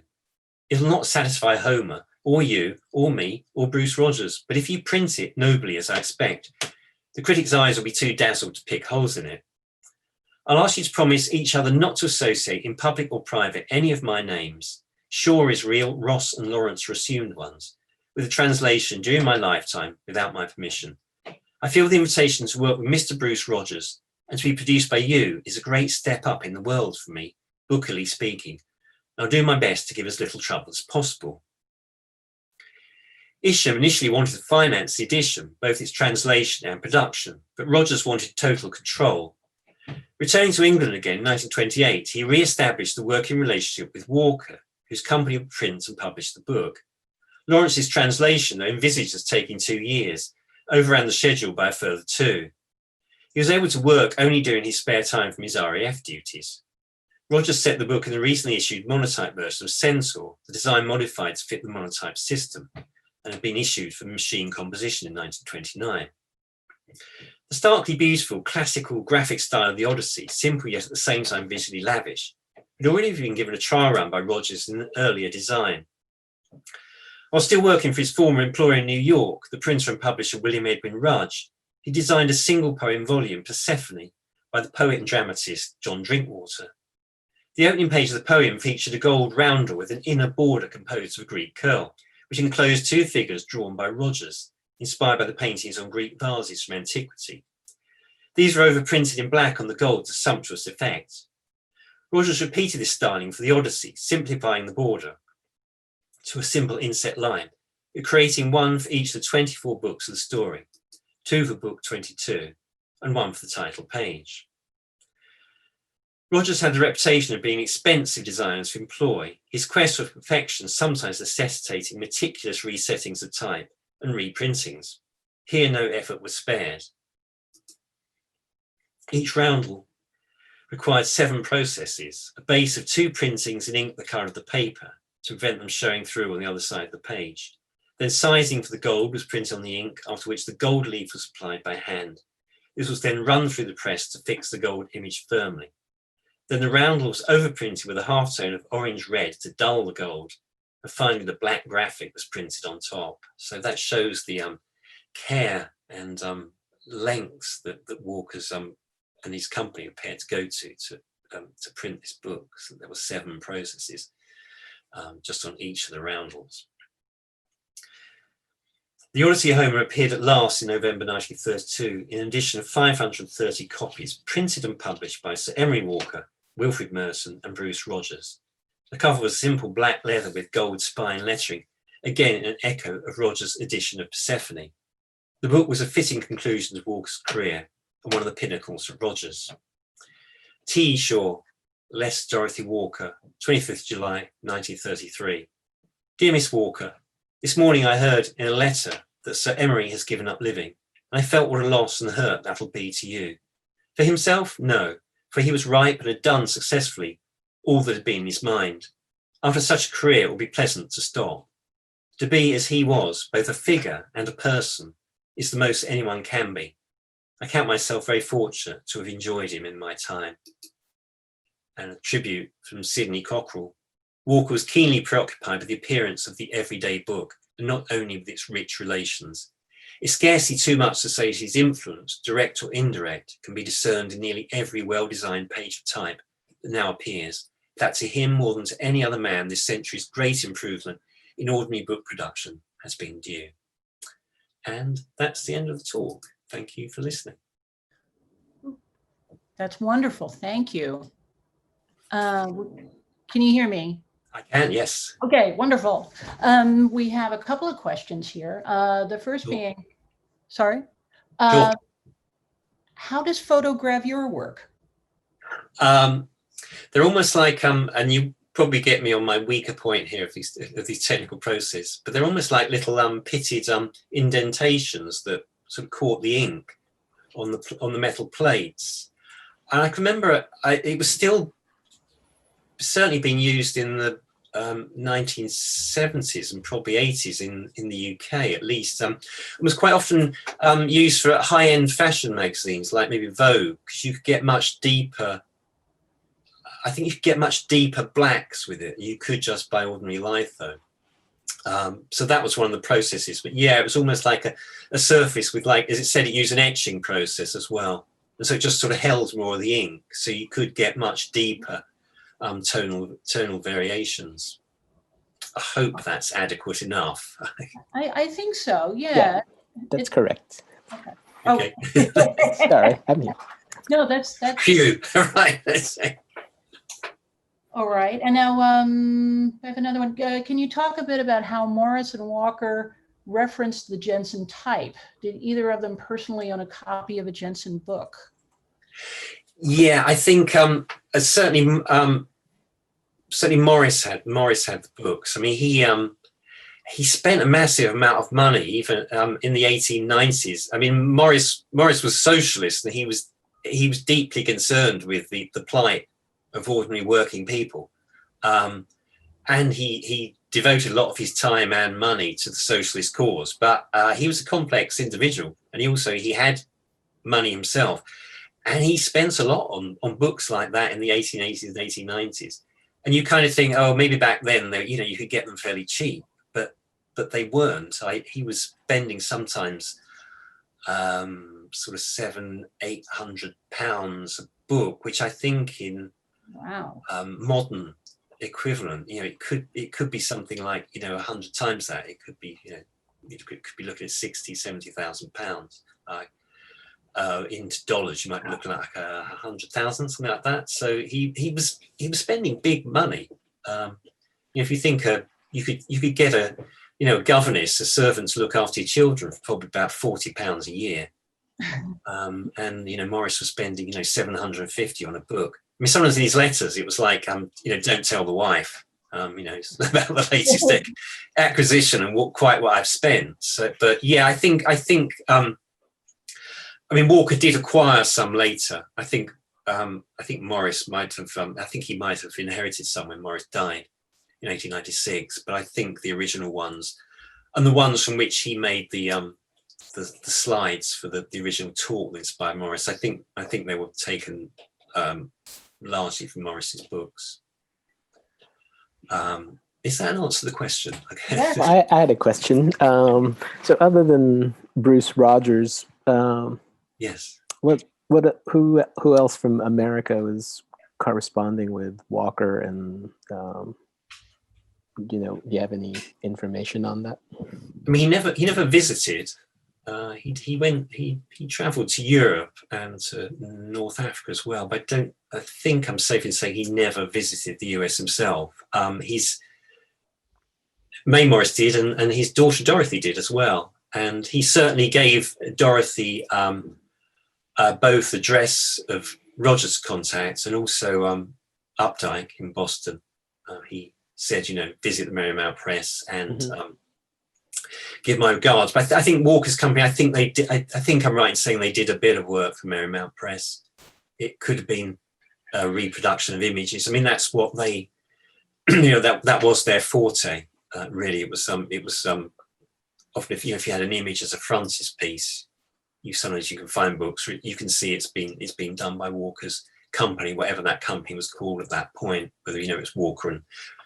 [SPEAKER 2] It'll not satisfy Homer, or you, or me, or Bruce Rogers, but if you print it nobly as I expect, the critics' eyes will be too dazzled to pick holes in it. I'll ask you to promise each other not to associate in public or private any of my names. Shaw is real, Ross and Lawrence are assumed ones, with a translation during my lifetime without my permission. I feel the invitation to work with Mr. Bruce Rogers and to be produced by you is a great step up in the world for me, bookily speaking. I'll do my best to give as little trouble as possible. Isham initially wanted to finance the edition, both its translation and production, but Rogers wanted total control. Returning to England again in 1928, he re-established the working relationship with Walker, whose company would print and publish the book. Lawrence's translation, though envisaged as taking 2 years, overran the schedule by a further 2. He was able to work only during his spare time from his RAF duties. Rogers set the book in the recently issued monotype version of Censor, the design modified to fit the monotype system, and had been issued for machine composition in 1929. The starkly beautiful, classical graphic style of the Odyssey, simple yet at the same time visually lavish, had already been given a trial run by Rogers in an earlier design. While still working for his former employer in New York, the printer and publisher William Edwin Rudge, he designed a single poem volume, Persephone, by the poet and dramatist John Drinkwater. The opening page of the poem featured a gold roundel with an inner border composed of a Greek curl, which enclosed 2 figures drawn by Rogers, inspired by the paintings on Greek vases from antiquity. These were overprinted in black on the gold to sumptuous effect. Rogers repeated this styling for the Odyssey, simplifying the border to a simple inset line, creating 1 for each of the 24 books of the story, 2 for book 22, and 1 for the title page. Rogers had the reputation of being expensive designers to employ, his quest for perfection sometimes necessitating meticulous resettings of type and reprintings. Here no effort was spared. Each roundel required 7 processes, a base of 2 printings in ink the colour of the paper, to prevent them showing through on the other side of the page. Then sizing for the gold was printed on the ink, after which the gold leaf was applied by hand. This was then run through the press to fix the gold image firmly. Then the roundel was overprinted with a halftone of orange-red to dull the gold. And finally, the black graphic was printed on top. So that shows the care and lengths that Walker's and his company were prepared to go to print this book. So there were 7 processes just on each of the roundels. The Odyssey of Homer appeared at last in November 1932 in an edition of 530 copies, printed and published by Sir Emery Walker, Wilfrid Merson and Bruce Rogers. The cover was simple black leather with gold spine lettering, again an echo of Rogers' edition of Persephone. The book was a fitting conclusion to Walker's career and one of the pinnacles of Rogers. T. Shaw, Les Dorothy Walker, 25th July 1933. Dear Miss Walker, this morning I heard in a letter that Sir Emery has given up living, and I felt what a loss and hurt that'll be to you. For himself, no, for he was ripe and had done successfully all that had been in his mind. After such a career, it would be pleasant to stop. To be as he was, both a figure and a person, is the most anyone can be. I count myself very fortunate to have enjoyed him in my time. And a tribute from Sidney Cockrell. Walker was keenly preoccupied with the appearance of the everyday book, and not only with its rich relations. It's scarcely too much to say his influence, direct or indirect, can be discerned in nearly every well-designed page of type that now appears, that to him more than to any other man this century's great improvement in ordinary book production has been due. And that's the end of the talk. Thank you for listening.
[SPEAKER 1] That's wonderful. Thank you. Can you hear me?
[SPEAKER 2] I can, yes.
[SPEAKER 1] Okay, wonderful. We have a couple of questions here. The first being, sorry,
[SPEAKER 2] Sure.
[SPEAKER 1] How does photogravure work?
[SPEAKER 2] They're almost like, and you probably get me on my weaker point here of these technical processes, but they're almost like little pitted indentations that sort of caught the ink on the metal plates. And I can remember it was still certainly being used in the 1970s and probably 80s in the UK at least. It was quite often used for high-end fashion magazines like maybe Vogue, because you could get much deeper, I think you could get much deeper blacks with it. You could just by ordinary litho. So that was one of the processes. But yeah, it was almost like a surface with, like, as it said, it used an etching process as well. And so it just sort of held more of the ink. So you could get much deeper tonal variations. I hope that's adequate enough.
[SPEAKER 1] I think so, yeah.
[SPEAKER 3] That's correct.
[SPEAKER 2] Okay.
[SPEAKER 1] Oh.
[SPEAKER 3] Sorry, I'm here.
[SPEAKER 1] No, that's
[SPEAKER 2] Phew. Right.
[SPEAKER 1] all right. And now I have another one. Can you talk a bit about how Morris and Walker referenced the Jensen type? Did either of them personally own a copy of a Jensen book?
[SPEAKER 2] Yeah, I think certainly Morris had the books. I mean, he spent a massive amount of money even in the 1890s. I mean, Morris was socialist, and he was deeply concerned with the plight of ordinary working people, and he devoted a lot of his time and money to the socialist cause. But he was a complex individual, and he had money himself. And he spent a lot on books like that in the 1880s and 1890s. And you kind of think, oh, maybe back then, you could get them fairly cheap, but they weren't. He was spending sometimes sort of £700-800 a book, could, I think in modern equivalent, it could be something like 100 times that. It could be you could be looking at £60,000-70,000. Into dollars, you might be looking at like 100,000, something like that. So he was spending big money. If you think you could get a governess, a servant to look after your children for probably about £40 a year. And Morris was spending 750 on a book. I mean, sometimes in his letters it was like don't tell the wife. It's about the latest acquisition and what I've spent. So, but yeah, I think Walker did acquire some later. I think Morris might have. I think he might have inherited some when Morris died in 1896. But I think the original ones and the ones from which he made the slides for the original talk that inspired Morris. I think they were taken largely from Morris's books. Is that an answer to the question? Okay.
[SPEAKER 1] Yes.
[SPEAKER 3] I had a question. So other than Bruce Rogers,
[SPEAKER 2] Yes.
[SPEAKER 3] who else from America was corresponding with Walker, and do you have any information on that?
[SPEAKER 2] I mean, he never visited. He travelled to Europe and to North Africa as well, but I think I'm safe in saying he never visited the US himself. May Morris did, and his daughter Dorothy did as well. And he certainly gave Dorothy both the address of Rogers' contacts and also Updike in Boston. He said, visit the Marymount Press and give my regards. But I think Walker's company, I think they did. I think I'm right in saying they did a bit of work for Marymount Press. It could have been a reproduction of images. I mean, that's what they, that was their forte. Really, it was often if you had an image as a frontispiece, sometimes you can find books where you can see it's being done by Walker's company, whatever that company was called at that point, whether it's Walker and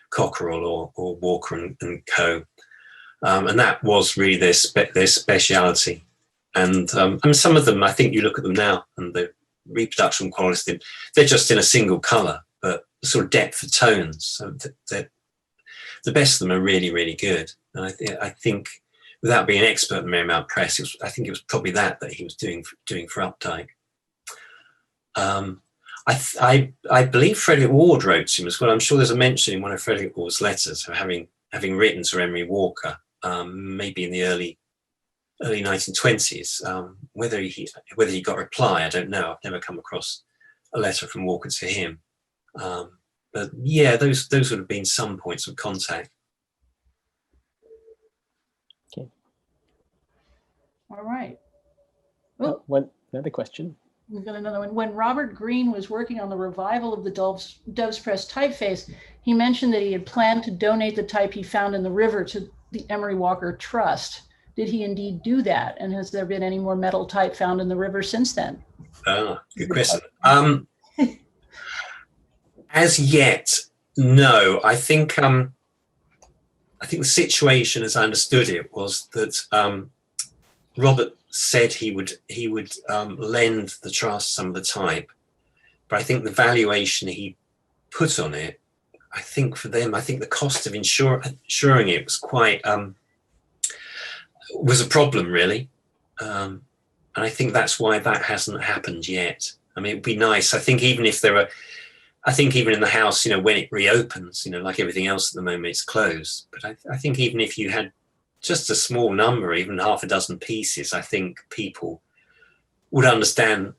[SPEAKER 2] Cockerell or Walker and Co. And that was really their speciality. And some of them, I think you look at them now, and the reproduction quality, they're just in a single colour, but the sort of depth of tones. So the best of them are really, really good. And I think, without being an expert in Marymount Press, I think it was probably that he was doing for Updike. I believe Frederic Warde wrote to him as well. I'm sure there's a mention in one of Frederic Warde's letters of having written to Emery Walker, maybe in the early 1920s. Whether he got a reply, I don't know. I've never come across a letter from Walker to him. But yeah, those would have been some points of contact.
[SPEAKER 3] Okay.
[SPEAKER 1] All right.
[SPEAKER 3] Another question.
[SPEAKER 1] We've got another one. When Robert Greene was working on the revival of the Dove's Press typeface, he mentioned that he had planned to donate the type he found in the river to the Emery Walker Trust. Did he indeed do that? And has there been any more metal type found in the river since then?
[SPEAKER 2] Good question. As yet, no. I think the situation, as I understood it, was that Robert said he would lend the trust some of the type, but I think the valuation he put on it, I think for them, the cost of insuring it was quite was a problem really, and I think that's why that hasn't happened yet. I mean, it'd be nice. I think even in the house, when it reopens, like everything else at the moment, it's closed. But I think even if you had just a small number, even half a dozen pieces, I think people would understand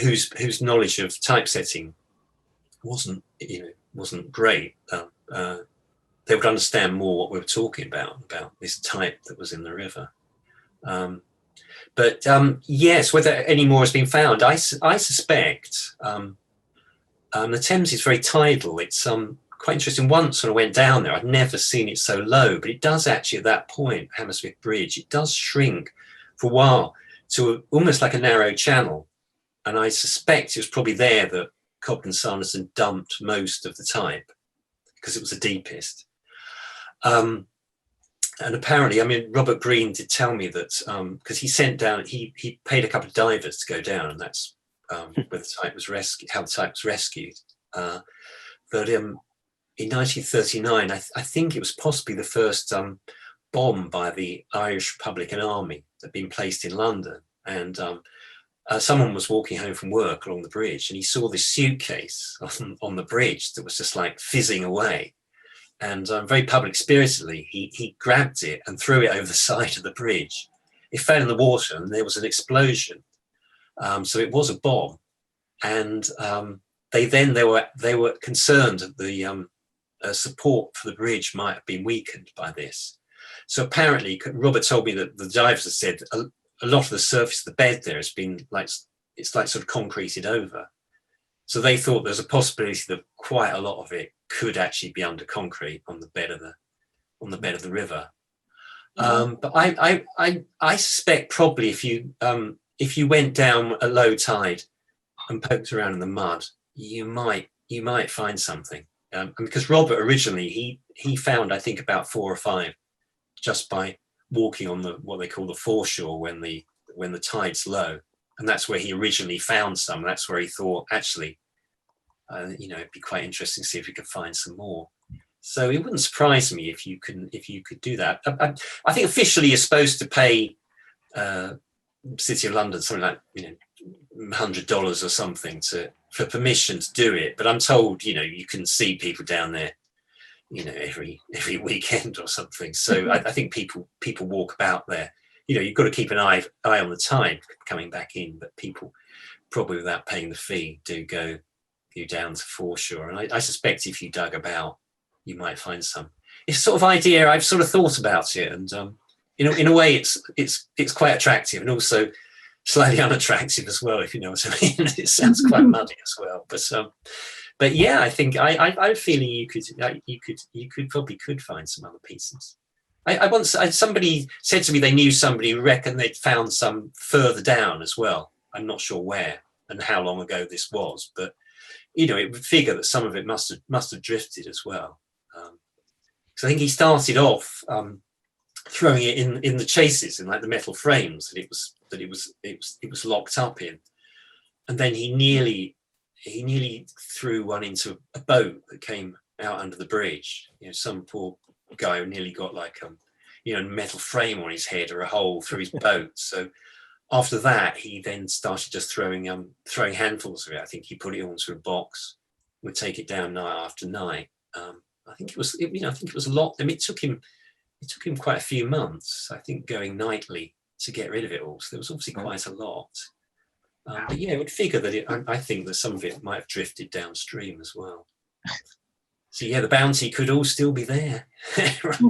[SPEAKER 2] whose knowledge of typesetting wasn't great. They would understand more what we were talking about this type that was in the river. But yes, whether any more has been found, I suspect. The Thames is very tidal. It's quite interesting. Once when I went down there, I'd never seen it so low, but it does actually at that point, Hammersmith Bridge, it does shrink for a while to almost like a narrow channel. And I suspect it was probably there that Cobden Sanderson dumped most of the type because it was the deepest. And apparently, I mean, Robert Greene did tell me that because he sent down, he paid a couple of divers to go down, and that's where the type was rescued, how the type was rescued. But in 1939, I think it was possibly the first bomb by the Irish Republican Army that had been placed in London. And someone was walking home from work along the bridge, and he saw this suitcase on the bridge that was just like fizzing away. And very public spiritedly, he grabbed it and threw it over the side of the bridge. It fell in the water, and there was an explosion. So it was a bomb, and they were concerned that the support for the bridge might have been weakened by this. So apparently, Robert told me that the divers had said a lot of the surface of the bed there has been it's like sort of concreted over. So they thought there's a possibility that quite a lot of it could actually be under concrete on the bed of the river. But I suspect probably if you went down a low tide and poked around in the mud, you might find something. Because Robert originally he found, I think, about 4 or 5 just by walking on what they call the foreshore when the tide's low, and that's where he originally found some. That's where he thought, actually, it'd be quite interesting to see if we could find some more. So it wouldn't surprise me if you could do that. I think officially you're supposed to pay City of London something like $100 or something for permission to do it. But I'm told you can see people down there every weekend or something. So I think people walk about there. You've got to keep an eye on the tide coming back in, but people probably without paying the fee do go down to foreshore. And I suspect if you dug about, you might find some. It's a sort of idea I've sort of thought about it, and in a way it's quite attractive and also slightly unattractive as well, if you know what I mean. It sounds quite muddy as well, but yeah, I think I'm feeling you could find some other pieces. Somebody said to me they knew somebody who reckoned they'd found some further down as well. I'm not sure where and how long ago this was, but it would figure that some of it must have drifted as well. So I think he started off throwing it in the chases, in like the metal frames that it was locked up in, and then he nearly threw one into a boat that came out under the bridge. Some poor guy who nearly got like a metal frame on his head or a hole through his boat. So after that, he then started just throwing handfuls of it. I think he put it all into a box, would take it down night after night. I think it was a lot. I mean, it took him quite a few months, I think, going nightly to get rid of it all. So there was obviously quite a lot. But yeah, it would figure that I think that some of it might have drifted downstream as well. So yeah, the bounty could all still be there. Right.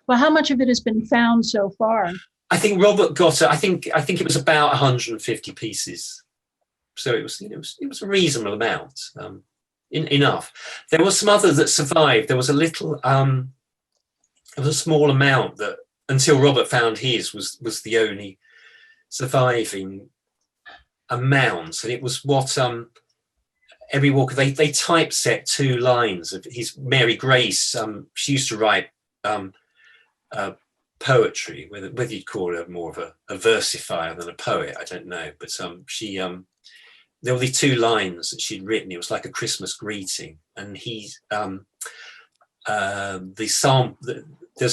[SPEAKER 1] Well, how much of it has been found so far?
[SPEAKER 2] I think Robert got it. I think it was about 150 pieces. So it was a reasonable amount. Enough. There was some others that survived. There was a little, there was a small amount that, until Robert found his, was the only surviving amount, and it was what Emery Walker, they typeset 2 lines of his Mary Grace. She used to write poetry, whether you'd call her more of a versifier than a poet, I don't know, but she there were these 2 lines that she'd written. It was like a Christmas greeting, and there's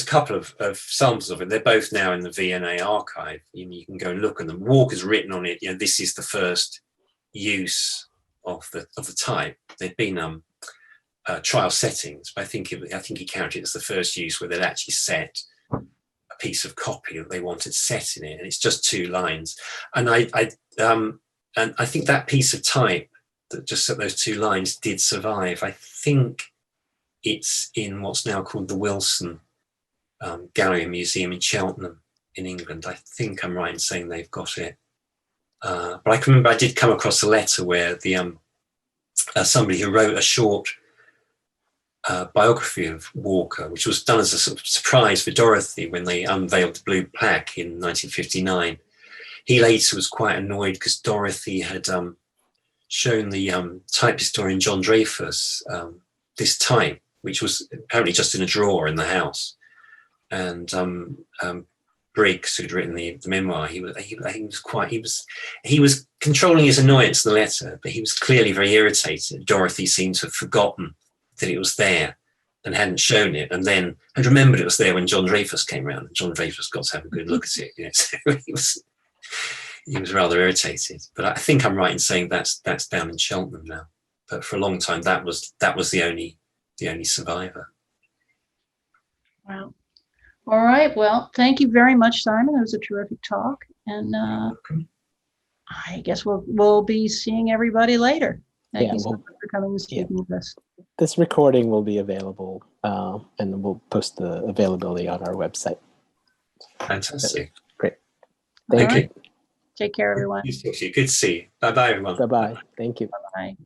[SPEAKER 2] a couple of samples of it. They're both now in the V&A archive. You can go and look at them. Walker's written on it. This is the first use of the type. There'd been trial settings, but I think he counted it as the first use where they'd actually set a piece of copy that they wanted set in it, and it's just 2 lines. And I think that piece of type that just set those 2 lines did survive. I think it's in what's now called the Wilson Gallery and Museum in Cheltenham in England. I think I'm right in saying they've got it. But I can remember I did come across a letter where the somebody who wrote a short biography of Walker, which was done as a sort of surprise for Dorothy when they unveiled the blue plaque in 1959. He later was quite annoyed because Dorothy had shown the type historian John Dreyfus this type, which was apparently just in a drawer in the house. And Briggs, who'd written the memoir, he was controlling his annoyance in the letter, but he was clearly very irritated. Dorothy seemed to have forgotten that it was there and hadn't shown it, and then had remembered it was there when John Dreyfus came around. And John Dreyfus got to have a good look at it. So he was rather irritated. But I think I'm right in saying that's down in Cheltenham now. But for a long time, that was the only survivor.
[SPEAKER 1] Wow. All right. Well, thank you very much, Simon. It was a terrific talk, and I guess we'll be seeing everybody later. Thank you so much for coming and speaking with us.
[SPEAKER 3] This recording will be available, and we'll post the availability on our website.
[SPEAKER 2] Fantastic.
[SPEAKER 3] Great. Thank you.
[SPEAKER 1] Take care, everyone.
[SPEAKER 2] Good to see you. Bye-bye, everyone.
[SPEAKER 3] Bye-bye. Thank you.
[SPEAKER 1] Bye.